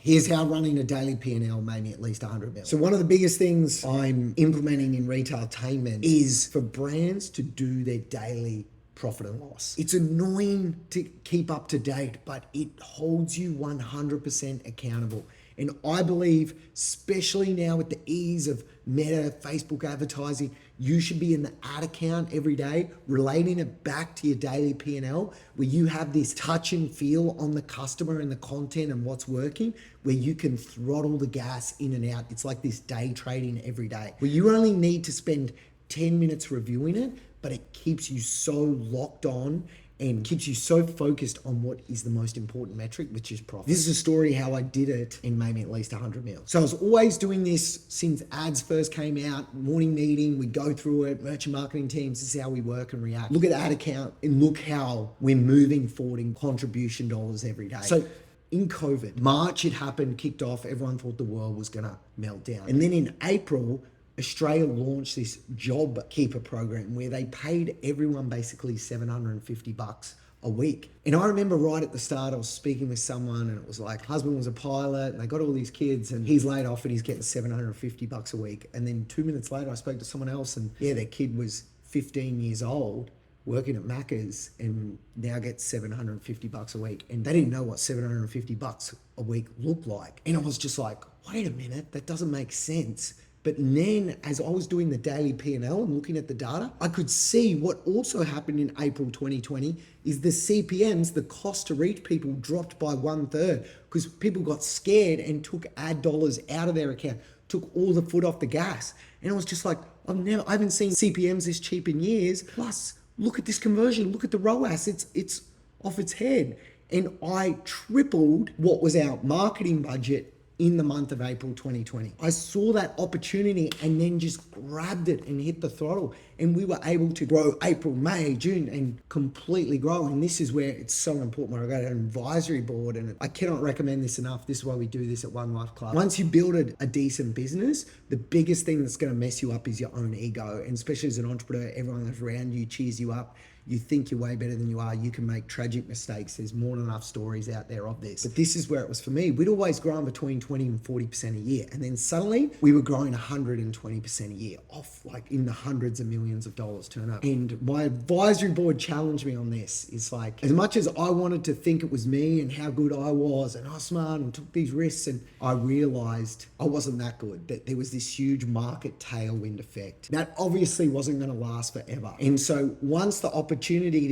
Here's how running a daily P&L made me at least 100 mil. So one of the biggest things I'm implementing in retail attainment is for brands to do their daily profit and loss. It's annoying to keep up to date, but it holds you 100% accountable. And I believe, especially now with the ease of Meta, Facebook advertising, you should be in the ad account every day, relating it back to your daily P&L, where you have this touch and feel on the customer and the content and what's working, where you can throttle the gas in and out. It's like this day trading every day, where you only need to spend 10 minutes reviewing it, but it keeps you so locked on and keeps you so focused on what is the most important metric, which is profit. This is a story how I did it and made me at least 100 mil. So I was always doing this since ads first came out, morning meeting, we go through it, merchant marketing teams, this is how we work and react. Look at the ad account and look how we're moving forward in contribution dollars every day. So in COVID, March it happened, kicked off, everyone thought the world was gonna melt down. And then in April, Australia launched this job keeper program where they paid everyone basically $750 a week. And I remember right at the start, I was speaking with someone and it was like, husband was a pilot and they got all these kids and he's laid off and he's getting $750 a week. And then 2 minutes later, I spoke to someone else and yeah, their kid was 15 years old, working at Macca's and now gets $750 a week. And they didn't know what $750 a week looked like. And I was just like, wait a minute, that doesn't make sense. But then as I was doing the daily P&L and looking at the data, I could see what also happened in April 2020 is the CPMs, the cost to reach people, dropped by 1/3 because people got scared and took ad dollars out of their account, took all the foot off the gas. And I was just like, I haven't seen CPMs this cheap in years. Plus, look at this conversion, look at the ROAS, it's off its head. And I tripled what was our marketing budget in the month of April 2020. I saw that opportunity and then just grabbed it and hit the throttle. And we were able to grow April, May, June and completely grow. And this is where it's so important when I go to an advisory board, and I cannot recommend this enough. This is why we do this at One Life Club. Once you build a decent business, the biggest thing that's gonna mess you up is your own ego. And especially as an entrepreneur, everyone that's around you cheers you up. You think you're way better than you are. You can make tragic mistakes. There's more than enough stories out there of this. But this is where it was for me. We'd always grown between 20 and 40% a year. And then suddenly we were growing 120% a year, off like in the hundreds of millions of dollars turn up. And my advisory board challenged me on this. It's like, as much as I wanted to think it was me and how good I was and I was smart and took these risks, and I realized I wasn't that good, that there was this huge market tailwind effect that obviously wasn't going to last forever. And so once the opportunity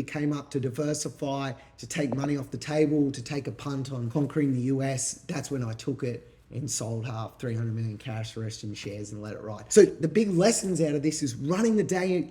came up to diversify, to take money off the table, to take a punt on conquering the US, that's when I took it and sold half, 300 million cash, the rest in shares, and let it ride. So the big lessons out of this is running the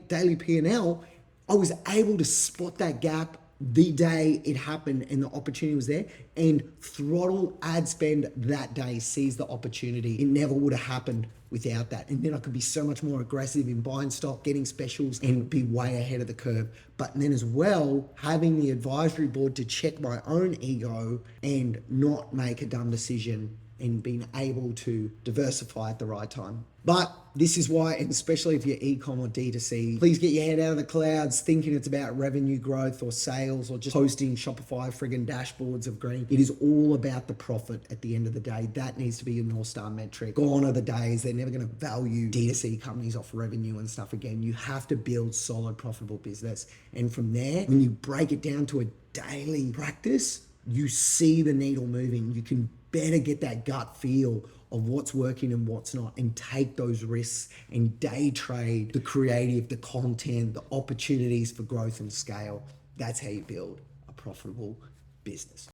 daily P&L. I was able to spot that gap the day it happened and the opportunity was there, and throttle ad spend that day, seize the opportunity. It never would have happened without that. And then I could be so much more aggressive in buying stock, getting specials, and be way ahead of the curve. But then as well, having the advisory board to check my own ego and not make a dumb decision, and being able to diversify at the right time. But this is why, and especially if you're e-com or D2C, please get your head out of the clouds thinking it's about revenue growth or sales or just posting Shopify friggin' dashboards of green. It is all about the profit at the end of the day. That needs to be your North Star metric. Gone are the days they're never gonna value D2C companies off revenue and stuff again. You have to build solid, profitable business. And from there, when you break it down to a daily practice, you see the needle moving. You can better get that gut feel of what's working and what's not, and take those risks and day trade the creative, the content, the opportunities for growth and scale. That's how you build a profitable business.